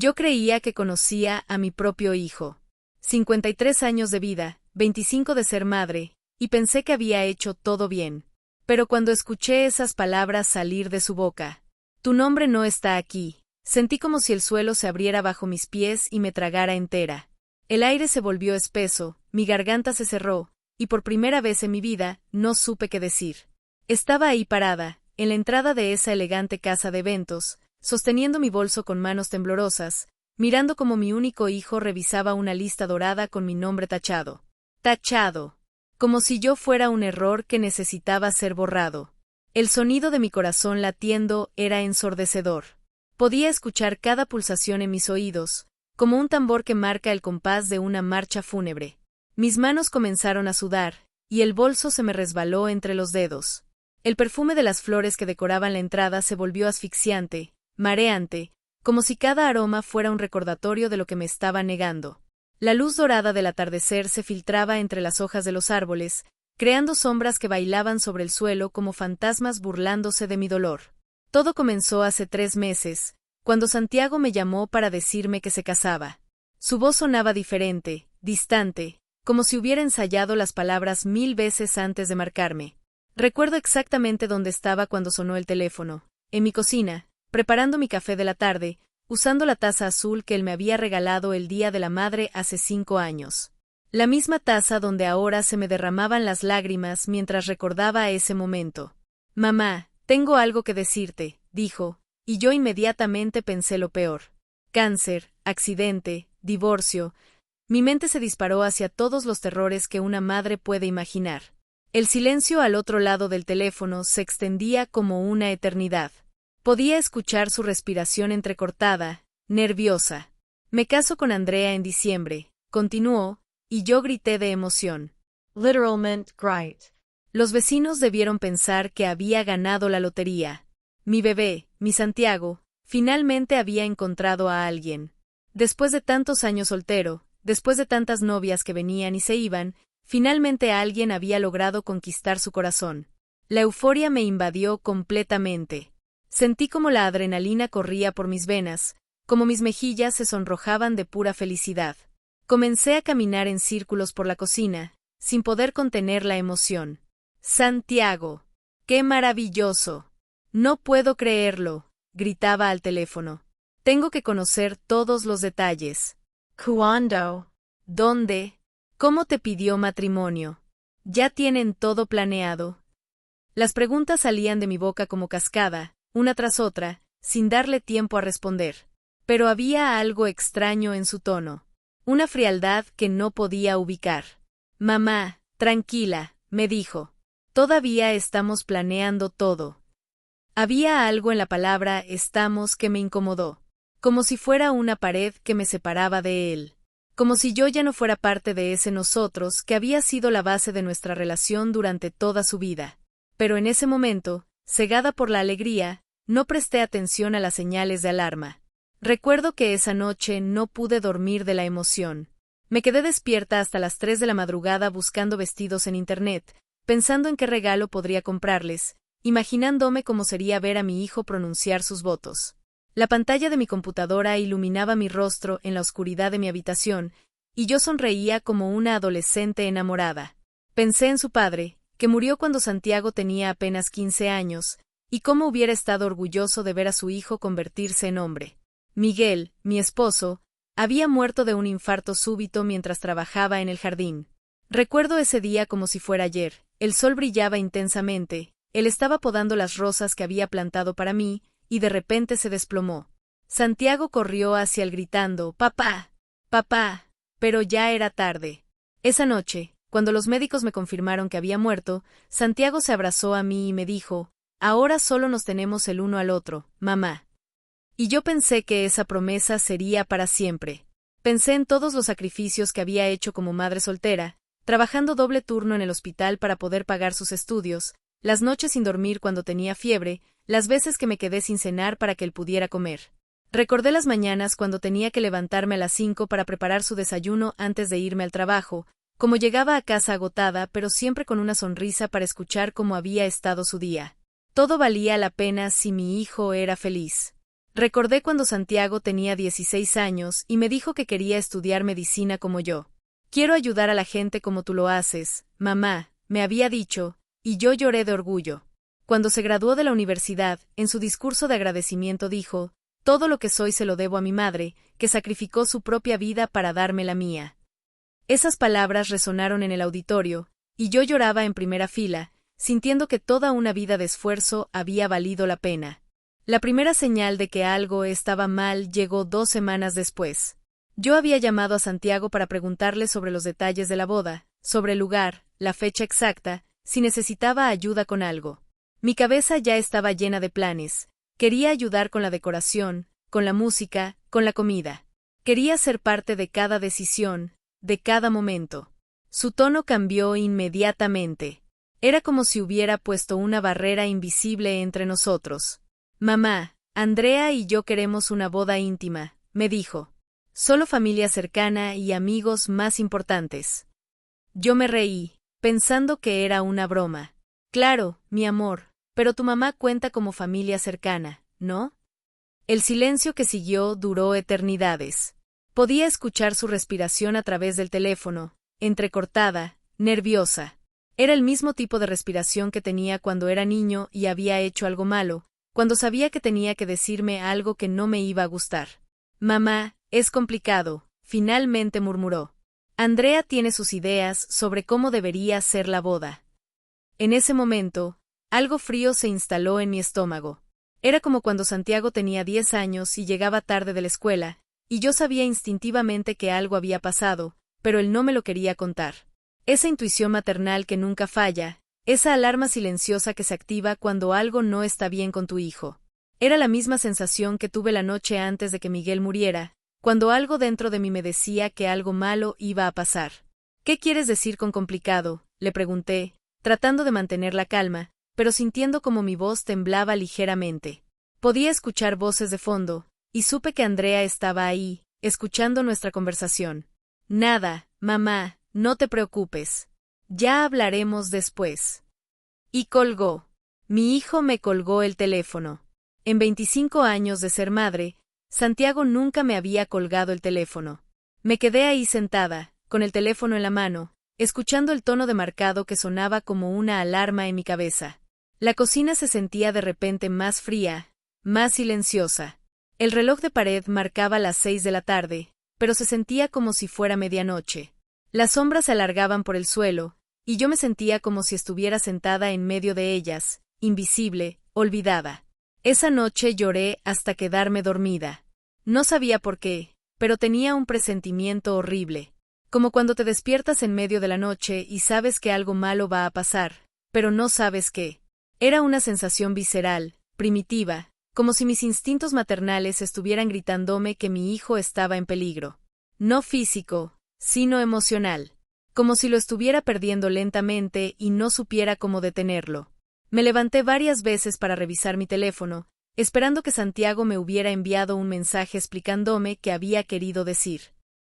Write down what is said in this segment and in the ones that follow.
Yo creía que conocía a mi propio hijo. 53 años de vida, 25 de ser madre, y pensé que había hecho todo bien. Pero cuando escuché esas palabras salir de su boca, tu nombre no está aquí, sentí como si el suelo se abriera bajo mis pies y me tragara entera. El aire se volvió espeso, mi garganta se cerró, y por primera vez en mi vida, no supe qué decir. Estaba ahí parada, en la entrada de esa elegante casa de eventos, sosteniendo mi bolso con manos temblorosas, mirando como mi único hijo revisaba una lista dorada con mi nombre tachado. Tachado. Como si yo fuera un error que necesitaba ser borrado. El sonido de mi corazón latiendo era ensordecedor. Podía escuchar cada pulsación en mis oídos, como un tambor que marca el compás de una marcha fúnebre. Mis manos comenzaron a sudar, y el bolso se me resbaló entre los dedos. El perfume de las flores que decoraban la entrada se volvió asfixiante, mareante, como si cada aroma fuera un recordatorio de lo que me estaba negando. La luz dorada del atardecer se filtraba entre las hojas de los árboles, creando sombras que bailaban sobre el suelo como fantasmas burlándose de mi dolor. Todo comenzó hace 3 meses, cuando Santiago me llamó para decirme que se casaba. Su voz sonaba diferente, distante, como si hubiera ensayado las palabras 1000 veces antes de marcarme. Recuerdo exactamente dónde estaba cuando sonó el teléfono, en mi cocina, preparando mi café de la tarde, usando la taza azul que él me había regalado el Día de la Madre hace 5 años. La misma taza donde ahora se me derramaban las lágrimas mientras recordaba ese momento. Mamá, tengo algo que decirte, dijo, y yo inmediatamente pensé lo peor. Cáncer, accidente, divorcio. Mi mente se disparó hacia todos los terrores que una madre puede imaginar. El silencio al otro lado del teléfono se extendía como una eternidad. Podía escuchar su respiración entrecortada, nerviosa. Me caso con Andrea en diciembre, continuó, y yo grité de emoción. Literalmente great. Los vecinos debieron pensar que había ganado la lotería. Mi bebé, mi Santiago, finalmente había encontrado a alguien. Después de tantos años soltero, después de tantas novias que venían y se iban, finalmente alguien había logrado conquistar su corazón. La euforia me invadió completamente. Sentí como la adrenalina corría por mis venas, como mis mejillas se sonrojaban de pura felicidad. Comencé a caminar en círculos por la cocina, sin poder contener la emoción. Santiago. ¡Qué maravilloso! No puedo creerlo, gritaba al teléfono. Tengo que conocer todos los detalles. ¿Cuándo? ¿Dónde? ¿Cómo te pidió matrimonio? ¿Ya tienen todo planeado? Las preguntas salían de mi boca como cascada, una tras otra, sin darle tiempo a responder. Pero había algo extraño en su tono, una frialdad que no podía ubicar. Mamá, tranquila, me dijo. Todavía estamos planeando todo. Había algo en la palabra estamos que me incomodó, como si fuera una pared que me separaba de él, como si yo ya no fuera parte de ese nosotros que había sido la base de nuestra relación durante toda su vida. Pero en ese momento, cegada por la alegría, no presté atención a las señales de alarma. Recuerdo que esa noche no pude dormir de la emoción. Me quedé despierta hasta las 3 de la madrugada buscando vestidos en internet, pensando en qué regalo podría comprarles, imaginándome cómo sería ver a mi hijo pronunciar sus votos. La pantalla de mi computadora iluminaba mi rostro en la oscuridad de mi habitación, y yo sonreía como una adolescente enamorada. Pensé en su padre, que murió cuando Santiago tenía apenas 15 años, y cómo hubiera estado orgulloso de ver a su hijo convertirse en hombre. Miguel, mi esposo, había muerto de un infarto súbito mientras trabajaba en el jardín. Recuerdo ese día como si fuera ayer. El sol brillaba intensamente, él estaba podando las rosas que había plantado para mí, y de repente se desplomó. Santiago corrió hacia él gritando, «¡Papá! ¡Papá!», pero ya era tarde. Esa noche, cuando los médicos me confirmaron que había muerto, Santiago se abrazó a mí y me dijo, «Ahora solo nos tenemos el uno al otro, mamá». Y yo pensé que esa promesa sería para siempre. Pensé en todos los sacrificios que había hecho como madre soltera, trabajando doble turno en el hospital para poder pagar sus estudios, las noches sin dormir cuando tenía fiebre, las veces que me quedé sin cenar para que él pudiera comer. Recordé las mañanas cuando tenía que levantarme a las 5 para preparar su desayuno antes de irme al trabajo, como llegaba a casa agotada pero siempre con una sonrisa para escuchar cómo había estado su día. Todo valía la pena si mi hijo era feliz. Recordé cuando Santiago tenía 16 años y me dijo que quería estudiar medicina como yo. Quiero ayudar a la gente como tú lo haces, mamá, me había dicho, y yo lloré de orgullo. Cuando se graduó de la universidad, en su discurso de agradecimiento dijo, todo lo que soy se lo debo a mi madre, que sacrificó su propia vida para darme la mía. Esas palabras resonaron en el auditorio, y yo lloraba en primera fila, sintiendo que toda una vida de esfuerzo había valido la pena. La primera señal de que algo estaba mal llegó 2 semanas después. Yo había llamado a Santiago para preguntarle sobre los detalles de la boda, sobre el lugar, la fecha exacta, si necesitaba ayuda con algo. Mi cabeza ya estaba llena de planes. Quería ayudar con la decoración, con la música, con la comida. Quería ser parte de cada decisión, de cada momento. Su tono cambió inmediatamente. Era como si hubiera puesto una barrera invisible entre nosotros. Mamá, Andrea y yo queremos una boda íntima, me dijo. Solo familia cercana y amigos más importantes. Yo me reí, pensando que era una broma. Claro, mi amor, pero tu mamá cuenta como familia cercana, ¿no? El silencio que siguió duró eternidades. Podía escuchar su respiración a través del teléfono, entrecortada, nerviosa. Era el mismo tipo de respiración que tenía cuando era niño y había hecho algo malo, cuando sabía que tenía que decirme algo que no me iba a gustar. Mamá, es complicado, finalmente murmuró. Andrea tiene sus ideas sobre cómo debería ser la boda. En ese momento, algo frío se instaló en mi estómago. Era como cuando Santiago tenía 10 años y llegaba tarde de la escuela, y yo sabía instintivamente que algo había pasado, pero él no me lo quería contar. Esa intuición maternal que nunca falla, esa alarma silenciosa que se activa cuando algo no está bien con tu hijo. Era la misma sensación que tuve la noche antes de que Miguel muriera, cuando algo dentro de mí me decía que algo malo iba a pasar. ¿Qué quieres decir con complicado?, le pregunté, tratando de mantener la calma, pero sintiendo como mi voz temblaba ligeramente. Podía escuchar voces de fondo, y supe que Andrea estaba ahí, escuchando nuestra conversación. Nada, mamá, no te preocupes. Ya hablaremos después. Y colgó. Mi hijo me colgó el teléfono. En 25 años de ser madre, Santiago nunca me había colgado el teléfono. Me quedé ahí sentada, con el teléfono en la mano, escuchando el tono demarcado que sonaba como una alarma en mi cabeza. La cocina se sentía de repente más fría, más silenciosa. El reloj de pared marcaba las 6 de la tarde, pero se sentía como si fuera medianoche. Las sombras se alargaban por el suelo, y yo me sentía como si estuviera sentada en medio de ellas, invisible, olvidada. Esa noche lloré hasta quedarme dormida. No sabía por qué, pero tenía un presentimiento horrible. Como cuando te despiertas en medio de la noche y sabes que algo malo va a pasar, pero no sabes qué. Era una sensación visceral, primitiva, como si mis instintos maternales estuvieran gritándome que mi hijo estaba en peligro. No físico, sino emocional. Como si lo estuviera perdiendo lentamente y no supiera cómo detenerlo. Me levanté varias veces para revisar mi teléfono, esperando que Santiago me hubiera enviado un mensaje explicándome qué había querido decir.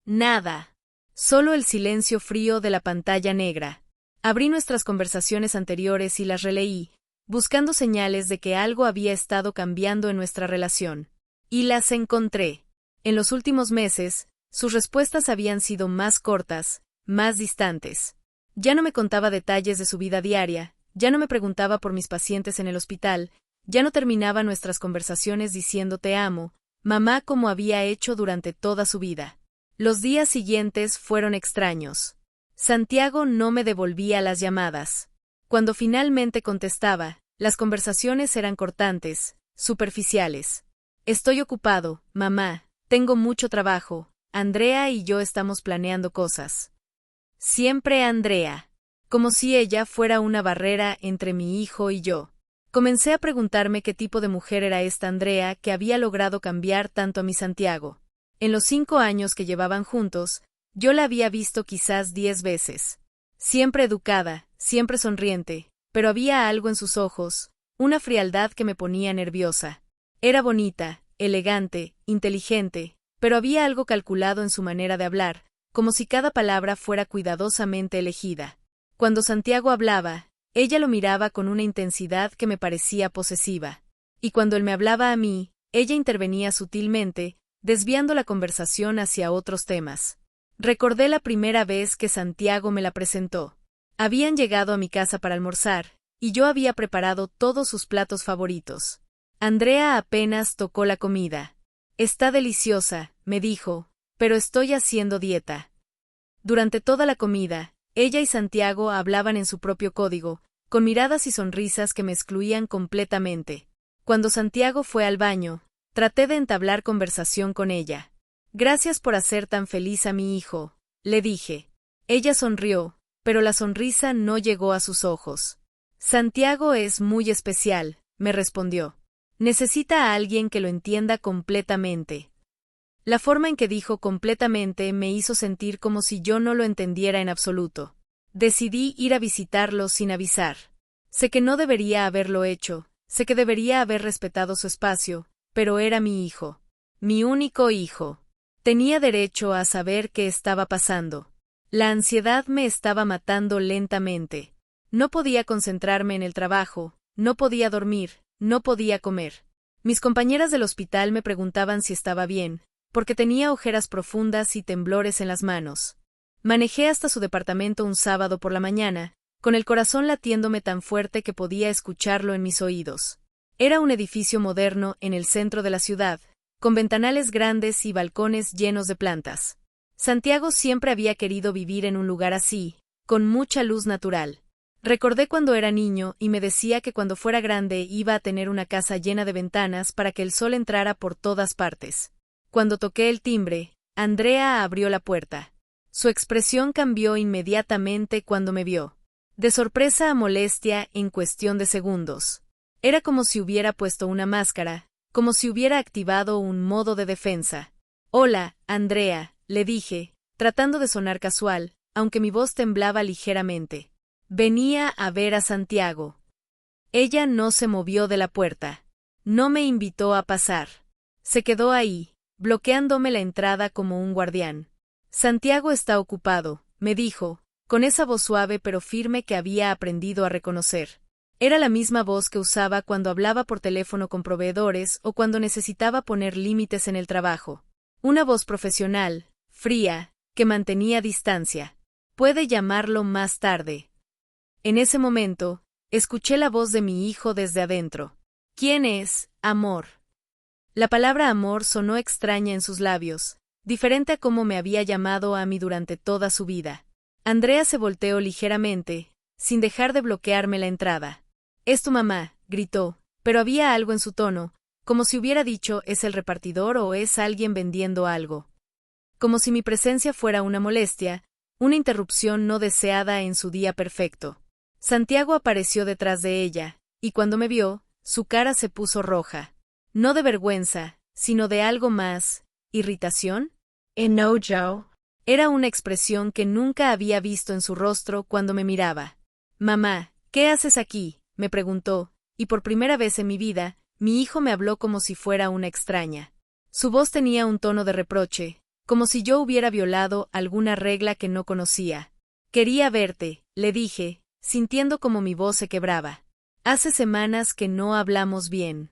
Nada. Solo el silencio frío de la pantalla negra. Abrí nuestras conversaciones anteriores y las releí, buscando señales de que algo había estado cambiando en nuestra relación. Y las encontré. En los últimos meses, sus respuestas habían sido más cortas, más distantes. Ya no me contaba detalles de su vida diaria, ya no me preguntaba por mis pacientes en el hospital, ya no terminaba nuestras conversaciones diciendo te amo, mamá, como había hecho durante toda su vida. Los días siguientes fueron extraños. Santiago no me devolvía las llamadas. Cuando finalmente contestaba, las conversaciones eran cortantes, superficiales. Estoy ocupado, mamá, tengo mucho trabajo, Andrea y yo estamos planeando cosas. Siempre Andrea. Como si ella fuera una barrera entre mi hijo y yo. Comencé a preguntarme qué tipo de mujer era esta Andrea que había logrado cambiar tanto a mi Santiago. En los 5 años que llevaban juntos, yo la había visto quizás 10 veces. Siempre educada, siempre sonriente, pero había algo en sus ojos, una frialdad que me ponía nerviosa. Era bonita, elegante, inteligente, pero había algo calculado en su manera de hablar, como si cada palabra fuera cuidadosamente elegida. Cuando Santiago hablaba, ella lo miraba con una intensidad que me parecía posesiva. Y cuando él me hablaba a mí, ella intervenía sutilmente, desviando la conversación hacia otros temas. Recordé la primera vez que Santiago me la presentó. Habían llegado a mi casa para almorzar, y yo había preparado todos sus platos favoritos. Andrea apenas tocó la comida. Está deliciosa, me dijo, pero estoy haciendo dieta. Durante toda la comida, ella y Santiago hablaban en su propio código, con miradas y sonrisas que me excluían completamente. Cuando Santiago fue al baño, traté de entablar conversación con ella. Gracias por hacer tan feliz a mi hijo, le dije. Ella sonrió, pero la sonrisa no llegó a sus ojos. Santiago es muy especial, me respondió. Necesita a alguien que lo entienda completamente. La forma en que dijo completamente me hizo sentir como si yo no lo entendiera en absoluto. Decidí ir a visitarlo sin avisar. Sé que no debería haberlo hecho, sé que debería haber respetado su espacio, pero era mi hijo. Mi único hijo. Tenía derecho a saber qué estaba pasando. La ansiedad me estaba matando lentamente. No podía concentrarme en el trabajo, no podía dormir, no podía comer. Mis compañeras del hospital me preguntaban si estaba bien, porque tenía ojeras profundas y temblores en las manos. Manejé hasta su departamento un sábado por la mañana, con el corazón latiéndome tan fuerte que podía escucharlo en mis oídos. Era un edificio moderno en el centro de la ciudad, con ventanales grandes y balcones llenos de plantas. Santiago siempre había querido vivir en un lugar así, con mucha luz natural. Recordé cuando era niño y me decía que cuando fuera grande iba a tener una casa llena de ventanas para que el sol entrara por todas partes. Cuando toqué el timbre, Andrea abrió la puerta. Su expresión cambió inmediatamente cuando me vio. De sorpresa a molestia en cuestión de segundos. Era como si hubiera puesto una máscara, como si hubiera activado un modo de defensa. Hola, Andrea, le dije, tratando de sonar casual, aunque mi voz temblaba ligeramente. Venía a ver a Santiago. Ella no se movió de la puerta. No me invitó a pasar. Se quedó ahí, bloqueándome la entrada como un guardián. Santiago está ocupado, me dijo, con esa voz suave pero firme que había aprendido a reconocer. Era la misma voz que usaba cuando hablaba por teléfono con proveedores o cuando necesitaba poner límites en el trabajo. Una voz profesional, fría, que mantenía distancia. Puede llamarlo más tarde. En ese momento, escuché la voz de mi hijo desde adentro. ¿Quién es, amor? La palabra amor sonó extraña en sus labios, diferente a cómo me había llamado a mí durante toda su vida. Andrea se volteó ligeramente, sin dejar de bloquearme la entrada. «Es tu mamá», gritó, pero había algo en su tono, como si hubiera dicho «¿es el repartidor o es alguien vendiendo algo?». Como si mi presencia fuera una molestia, una interrupción no deseada en su día perfecto. Santiago apareció detrás de ella, y cuando me vio, su cara se puso roja. No de vergüenza, sino de algo más. ¿Irritación? Enojo. Era una expresión que nunca había visto en su rostro cuando me miraba. «Mamá, ¿qué haces aquí?», me preguntó, y por primera vez en mi vida, mi hijo me habló como si fuera una extraña. Su voz tenía un tono de reproche, como si yo hubiera violado alguna regla que no conocía. «Quería verte», le dije, sintiendo como mi voz se quebraba. «Hace semanas que no hablamos bien».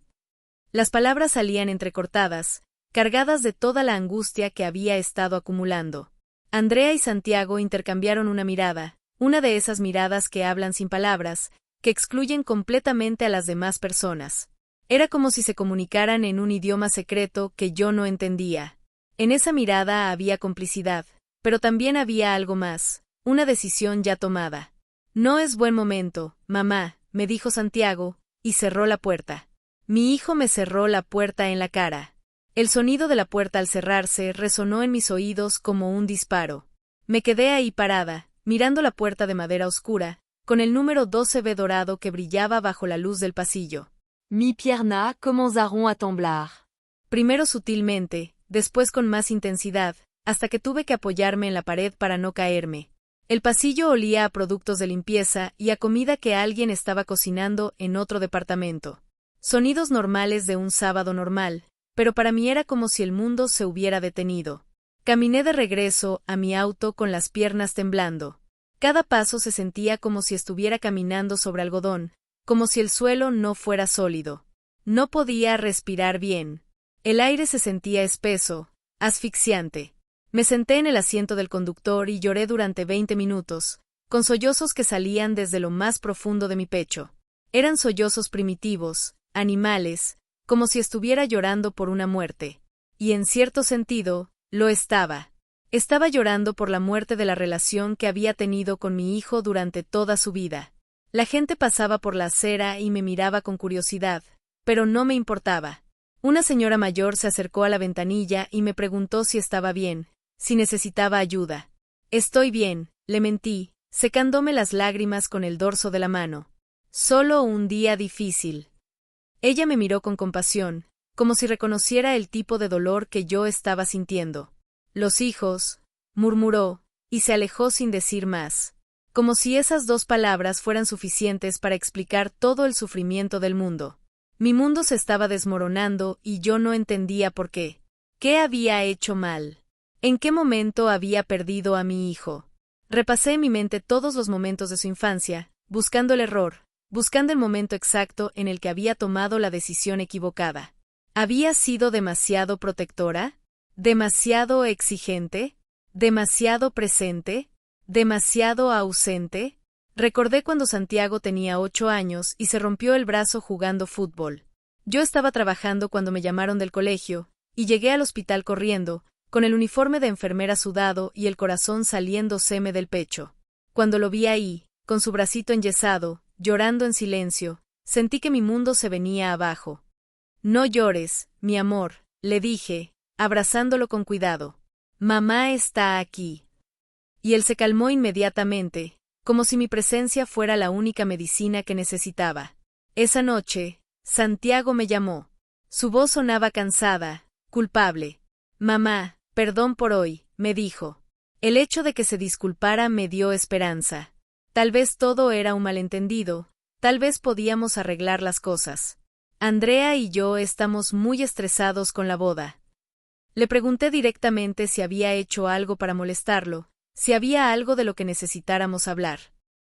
Las palabras salían entrecortadas, cargadas de toda la angustia que había estado acumulando. Andrea y Santiago intercambiaron una mirada, una de esas miradas que hablan sin palabras, que excluyen completamente a las demás personas. Era como si se comunicaran en un idioma secreto que yo no entendía. En esa mirada había complicidad, pero también había algo más, una decisión ya tomada. «No es buen momento, mamá», me dijo Santiago, y cerró la puerta. Mi hijo me cerró la puerta en la cara. El sonido de la puerta al cerrarse resonó en mis oídos como un disparo. Me quedé ahí parada, mirando la puerta de madera oscura, con el número 12B dorado que brillaba bajo la luz del pasillo. Mes piernas commenceront à temblar. Primero sutilmente, después con más intensidad, hasta que tuve que apoyarme en la pared para no caerme. El pasillo olía a productos de limpieza y a comida que alguien estaba cocinando en otro departamento. Sonidos normales de un sábado normal, pero para mí era como si el mundo se hubiera detenido. Caminé de regreso a mi auto con las piernas temblando. Cada paso se sentía como si estuviera caminando sobre algodón, como si el suelo no fuera sólido. No podía respirar bien. El aire se sentía espeso, asfixiante. Me senté en el asiento del conductor y lloré durante 20 minutos, con sollozos que salían desde lo más profundo de mi pecho. Eran sollozos primitivos, animales, como si estuviera llorando por una muerte. Y en cierto sentido, lo estaba. Estaba llorando por la muerte de la relación que había tenido con mi hijo durante toda su vida. La gente pasaba por la acera y me miraba con curiosidad, pero no me importaba. Una señora mayor se acercó a la ventanilla y me preguntó si estaba bien, si necesitaba ayuda. Estoy bien, le mentí, secándome las lágrimas con el dorso de la mano. Solo un día difícil. Ella me miró con compasión, como si reconociera el tipo de dolor que yo estaba sintiendo. Los hijos, murmuró, y se alejó sin decir más, como si esas 2 palabras fueran suficientes para explicar todo el sufrimiento del mundo. Mi mundo se estaba desmoronando y yo no entendía por qué. ¿Qué había hecho mal? ¿En qué momento había perdido a mi hijo? Repasé en mi mente todos los momentos de su infancia, buscando el error, buscando el momento exacto en el que había tomado la decisión equivocada. ¿Había sido demasiado protectora? ¿Demasiado exigente? ¿Demasiado presente? ¿Demasiado ausente? Recordé cuando Santiago tenía 8 años y se rompió el brazo jugando fútbol. Yo estaba trabajando cuando me llamaron del colegio, y llegué al hospital corriendo, con el uniforme de enfermera sudado y el corazón saliéndoseme del pecho. Cuando lo vi ahí, con su bracito enyesado, llorando en silencio, sentí que mi mundo se venía abajo. No llores, mi amor, le dije, abrazándolo con cuidado. Mamá está aquí. Y él se calmó inmediatamente, como si mi presencia fuera la única medicina que necesitaba. Esa noche, Santiago me llamó. Su voz sonaba cansada, culpable. Mamá, perdón por hoy, me dijo. El hecho de que se disculpara me dio esperanza. Tal vez todo era un malentendido, tal vez podíamos arreglar las cosas. Andrea y yo estamos muy estresados con la boda. Le pregunté directamente si había hecho algo para molestarlo, si había algo de lo que necesitáramos hablar.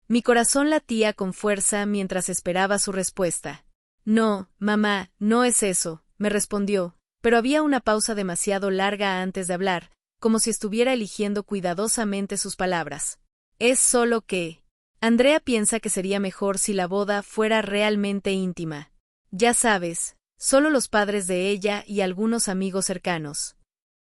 Mi corazón latía con fuerza mientras esperaba su respuesta. No, mamá, no es eso, me respondió, pero había una pausa demasiado larga antes de hablar, como si estuviera eligiendo cuidadosamente sus palabras. Es solo que... Andrea piensa que sería mejor si la boda fuera realmente íntima. Ya sabes, solo los padres de ella y algunos amigos cercanos.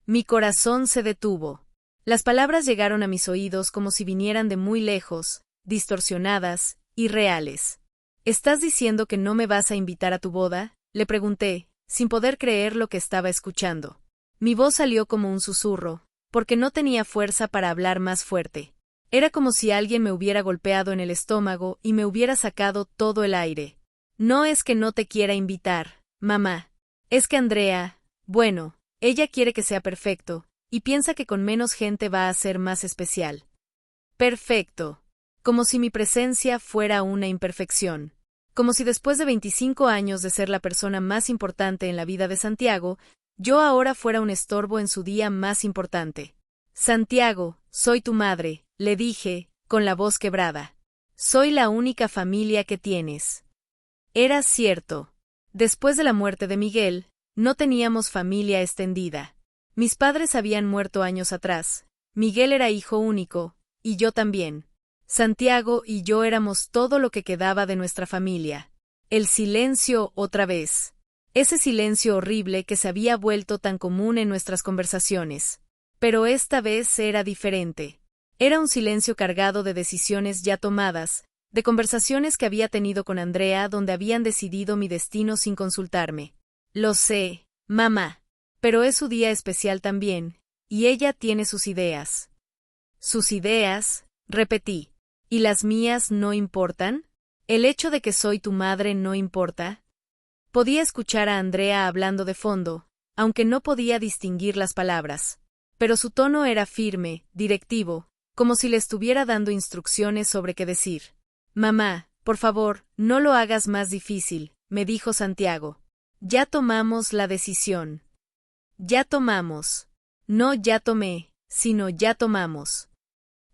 Mi corazón se detuvo. Las palabras llegaron a mis oídos como si vinieran de muy lejos, distorsionadas, irreales. ¿Estás diciendo que no me vas a invitar a tu boda?, le pregunté, sin poder creer lo que estaba escuchando. Mi voz salió como un susurro, porque no tenía fuerza para hablar más fuerte. Era como si alguien me hubiera golpeado en el estómago y me hubiera sacado todo el aire. No es que no te quiera invitar, mamá. Es que Andrea, bueno, ella quiere que sea perfecto, y piensa que con menos gente va a ser más especial. Perfecto. Como si mi presencia fuera una imperfección. Como si después de 25 años de ser la persona más importante en la vida de Santiago, yo ahora fuera un estorbo en su día más importante. Santiago, soy tu madre, le dije, con la voz quebrada. Soy la única familia que tienes. Era cierto. Después de la muerte de Miguel, no teníamos familia extendida. Mis padres habían muerto años atrás. Miguel era hijo único, y yo también. Santiago y yo éramos todo lo que quedaba de nuestra familia. El silencio otra vez. Ese silencio horrible que se había vuelto tan común en nuestras conversaciones. Pero esta vez era diferente. Era un silencio cargado de decisiones ya tomadas, de conversaciones que había tenido con Andrea donde habían decidido mi destino sin consultarme. Lo sé, mamá. Pero es su día especial también, y ella tiene sus ideas. ¿Sus ideas?, repetí. ¿Y las mías no importan? ¿El hecho de que soy tu madre no importa? Podía escuchar a Andrea hablando de fondo, aunque no podía distinguir las palabras. Pero su tono era firme, directivo, como si le estuviera dando instrucciones sobre qué decir. Mamá, por favor, no lo hagas más difícil, me dijo Santiago. Ya tomamos la decisión. Ya tomamos. No ya tomé, sino ya tomamos.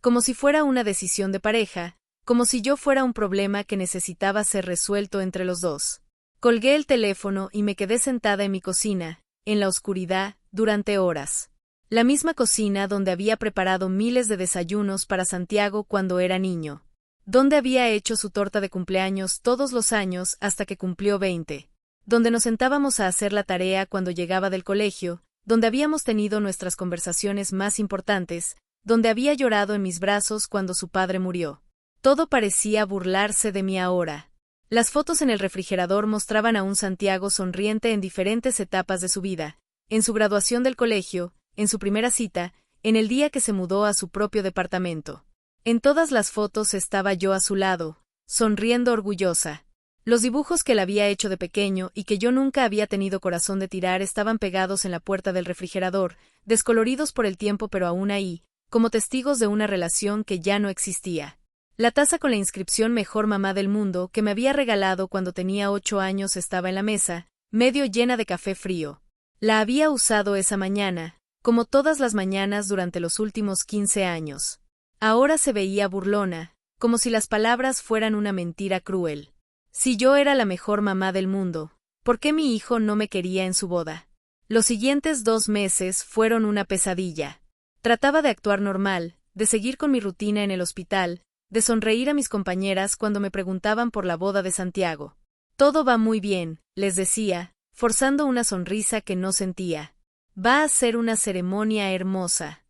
Como si fuera una decisión de pareja, como si yo fuera un problema que necesitaba ser resuelto entre los dos. Colgué el teléfono y me quedé sentada en mi cocina, en la oscuridad, durante horas. La misma cocina donde había preparado miles de desayunos para Santiago cuando era niño. Donde había hecho su torta de cumpleaños todos los años hasta que cumplió 20. Donde nos sentábamos a hacer la tarea cuando llegaba del colegio, donde habíamos tenido nuestras conversaciones más importantes, donde había llorado en mis brazos cuando su padre murió. Todo parecía burlarse de mí ahora. Las fotos en el refrigerador mostraban a un Santiago sonriente en diferentes etapas de su vida, en su graduación del colegio, en su primera cita, en el día que se mudó a su propio departamento. En todas las fotos estaba yo a su lado, sonriendo orgullosa. Los dibujos que él había hecho de pequeño y que yo nunca había tenido corazón de tirar estaban pegados en la puerta del refrigerador, descoloridos por el tiempo pero aún ahí, como testigos de una relación que ya no existía. La taza con la inscripción Mejor mamá del mundo que me había regalado cuando tenía 8 años estaba en la mesa, medio llena de café frío. La había usado esa mañana, como todas las mañanas durante los últimos 15 años. Ahora se veía burlona, como si las palabras fueran una mentira cruel. Si yo era la mejor mamá del mundo, ¿por qué mi hijo no me quería en su boda? Los siguientes 2 meses fueron una pesadilla. Trataba de actuar normal, de seguir con mi rutina en el hospital, de sonreír a mis compañeras cuando me preguntaban por la boda de Santiago. Todo va muy bien, les decía, forzando una sonrisa que no sentía. Va a ser una ceremonia hermosa.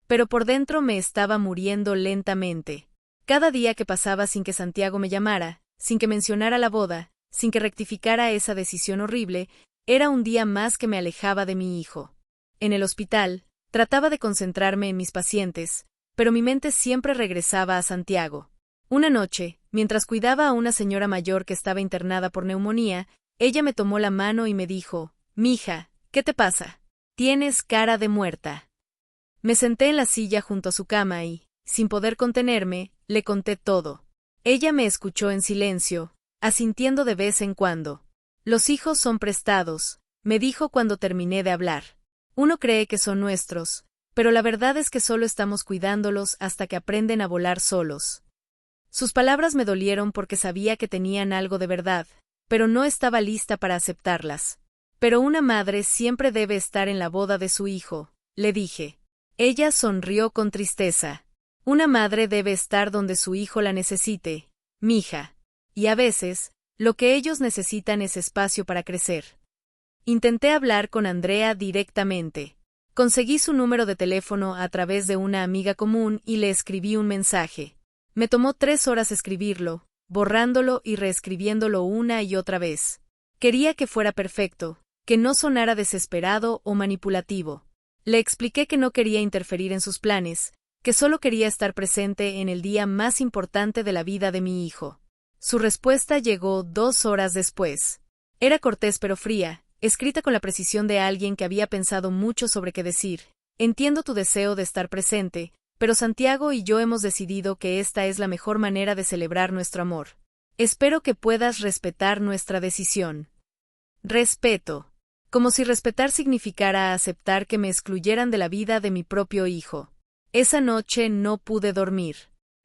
Pero por dentro me estaba muriendo lentamente. Cada día que pasaba sin que Santiago me llamara, sin que mencionara la boda, sin que rectificara esa decisión horrible, era un día más que me alejaba de mi hijo. En el hospital, trataba de concentrarme en mis pacientes, pero mi mente siempre regresaba a Santiago. Una noche, mientras cuidaba a una señora mayor que estaba internada por neumonía, ella me tomó la mano y me dijo: «Mija, ¿qué te pasa? Tienes cara de muerta». Me senté en la silla junto a su cama y, sin poder contenerme, le conté todo. Ella me escuchó en silencio, asintiendo de vez en cuando. «Los hijos son prestados», me dijo cuando terminé de hablar. «Uno cree que son nuestros, pero la verdad es que solo estamos cuidándolos hasta que aprenden a volar solos». Sus palabras me dolieron porque sabía que tenían algo de verdad, pero no estaba lista para aceptarlas. «Pero una madre siempre debe estar en la boda de su hijo», le dije. Ella sonrió con tristeza. «Una madre debe estar donde su hijo la necesite, mija. Y a veces, lo que ellos necesitan es espacio para crecer». Intenté hablar con Andrea directamente. Conseguí su número de teléfono a través de una amiga común y le escribí un mensaje. Me tomó 3 horas escribirlo, borrándolo y reescribiéndolo una y otra vez. Quería que fuera perfecto, que no sonara desesperado o manipulativo. Le expliqué que no quería interferir en sus planes, que solo quería estar presente en el día más importante de la vida de mi hijo. Su respuesta llegó 2 horas después. Era cortés pero fría, escrita con la precisión de alguien que había pensado mucho sobre qué decir. «Entiendo tu deseo de estar presente, pero Santiago y yo hemos decidido que esta es la mejor manera de celebrar nuestro amor. Espero que puedas respetar nuestra decisión». Respeto. Como si respetar significara aceptar que me excluyeran de la vida de mi propio hijo. Esa noche no pude dormir.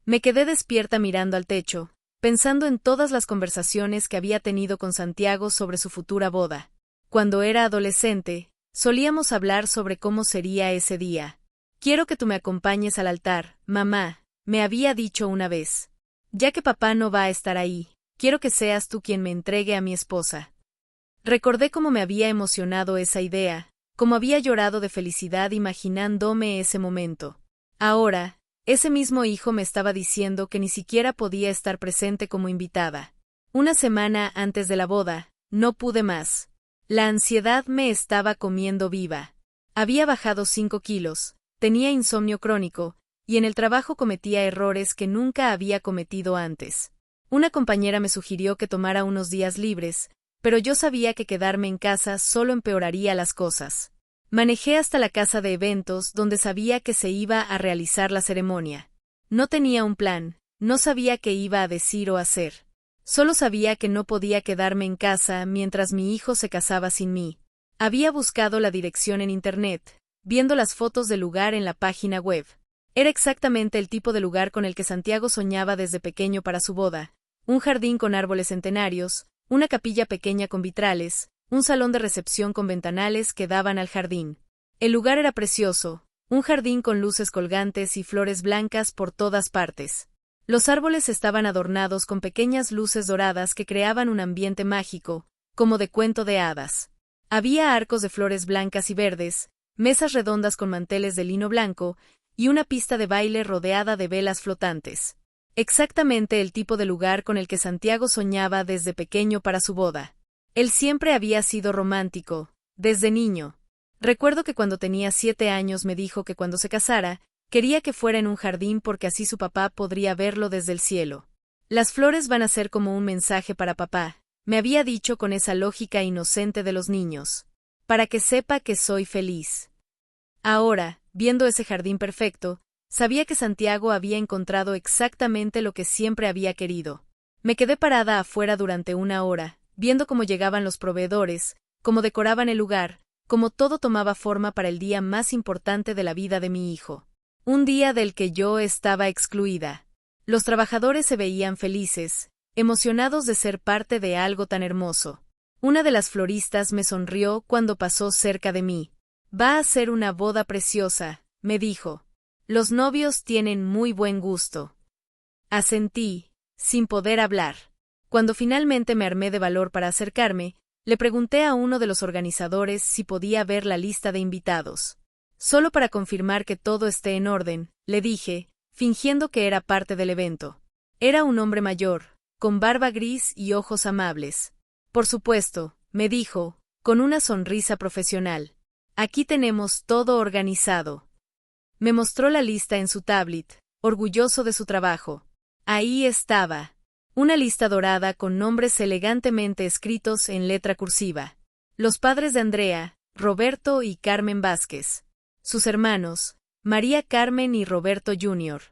Me quedé despierta mirando al techo, pensando en todas las conversaciones que había tenido con Santiago sobre su futura boda. Cuando era adolescente, solíamos hablar sobre cómo sería ese día. «Quiero que tú me acompañes al altar, mamá», me había dicho una vez. «Ya que papá no va a estar ahí, quiero que seas tú quien me entregue a mi esposa». Recordé cómo me había emocionado esa idea, cómo había llorado de felicidad imaginándome ese momento. Ahora, ese mismo hijo me estaba diciendo que ni siquiera podía estar presente como invitada. Una semana antes de la boda, no pude más. La ansiedad me estaba comiendo viva. Había bajado 5 kilos, tenía insomnio crónico, y en el trabajo cometía errores que nunca había cometido antes. Una compañera me sugirió que tomara unos días libres, pero yo sabía que quedarme en casa solo empeoraría las cosas. Manejé hasta la casa de eventos donde sabía que se iba a realizar la ceremonia. No tenía un plan, no sabía qué iba a decir o hacer. Solo sabía que no podía quedarme en casa mientras mi hijo se casaba sin mí. Había buscado la dirección en internet, viendo las fotos del lugar en la página web. Era exactamente el tipo de lugar con el que Santiago soñaba desde pequeño para su boda. Un jardín con árboles centenarios, una capilla pequeña con vitrales, un salón de recepción con ventanales que daban al jardín. El lugar era precioso, un jardín con luces colgantes y flores blancas por todas partes. Los árboles estaban adornados con pequeñas luces doradas que creaban un ambiente mágico, como de cuento de hadas. Había arcos de flores blancas y verdes, mesas redondas con manteles de lino blanco, y una pista de baile rodeada de velas flotantes. Exactamente el tipo de lugar con el que Santiago soñaba desde pequeño para su boda. Él siempre había sido romántico, desde niño. Recuerdo que cuando tenía 7 años me dijo que cuando se casara, quería que fuera en un jardín porque así su papá podría verlo desde el cielo. Las flores van a ser como un mensaje para papá, me había dicho con esa lógica inocente de los niños. Para que sepa que soy feliz. Ahora, viendo ese jardín perfecto, sabía que Santiago había encontrado exactamente lo que siempre había querido. Me quedé parada afuera durante 1 hora, viendo cómo llegaban los proveedores, cómo decoraban el lugar, cómo todo tomaba forma para el día más importante de la vida de mi hijo. Un día del que yo estaba excluida. Los trabajadores se veían felices, emocionados de ser parte de algo tan hermoso. Una de las floristas me sonrió cuando pasó cerca de mí. Va a ser una boda preciosa, me dijo. Los novios tienen muy buen gusto. Asentí, sin poder hablar. Cuando finalmente me armé de valor para acercarme, le pregunté a uno de los organizadores si podía ver la lista de invitados. Solo para confirmar que todo esté en orden, le dije, fingiendo que era parte del evento. Era un hombre mayor, con barba gris y ojos amables. Por supuesto, me dijo, con una sonrisa profesional. Aquí tenemos todo organizado. Me mostró la lista en su tablet, orgulloso de su trabajo. Ahí estaba. Una lista dorada con nombres elegantemente escritos en letra cursiva. Los padres de Andrea, Roberto y Carmen Vázquez. Sus hermanos, María Carmen y Roberto Jr.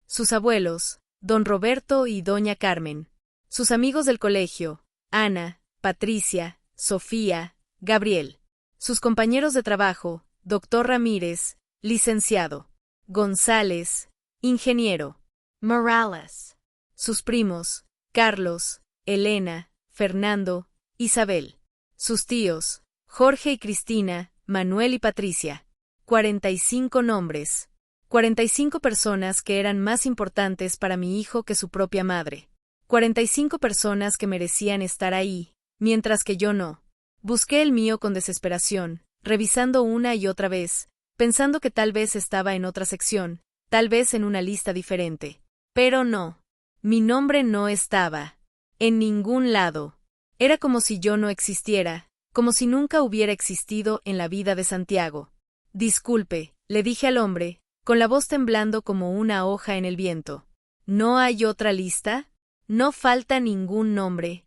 Sus abuelos, don Roberto y doña Carmen. Sus amigos del colegio, Ana, Patricia, Sofía, Gabriel. Sus compañeros de trabajo, doctor Ramírez, licenciado. González, ingeniero. Morales. Sus primos, Carlos, Elena, Fernando, Isabel. Sus tíos, Jorge y Cristina, Manuel y Patricia. 45 nombres. 45 personas que eran más importantes para mi hijo que su propia madre. 45 personas que merecían estar ahí, mientras que yo no. Busqué el mío con desesperación, revisando una y otra vez, pensando que tal vez estaba en otra sección, tal vez en una lista diferente. Pero no. Mi nombre no estaba. En ningún lado. Era como si yo no existiera, como si nunca hubiera existido en la vida de Santiago. Disculpe, le dije al hombre, con la voz temblando como una hoja en el viento. ¿No hay otra lista? No falta ningún nombre.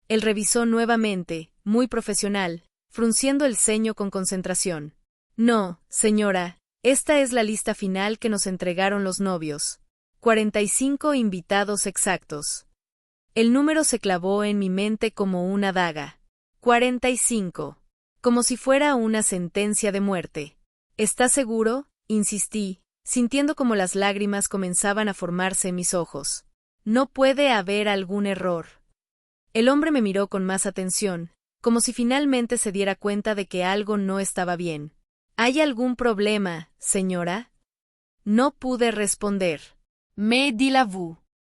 Él revisó nuevamente, muy profesional, frunciendo el ceño con concentración. No, señora, esta es la lista final que nos entregaron los novios. 45 invitados exactos. El número se clavó en mi mente como una daga. 45. Como si fuera una sentencia de muerte. ¿Estás seguro? Insistí, sintiendo como las lágrimas comenzaban a formarse en mis ojos. No puede haber algún error. El hombre me miró con más atención, como si finalmente se diera cuenta de que algo no estaba bien. ¿Hay algún problema, señora? No pude responder. Mais dis-la-vous.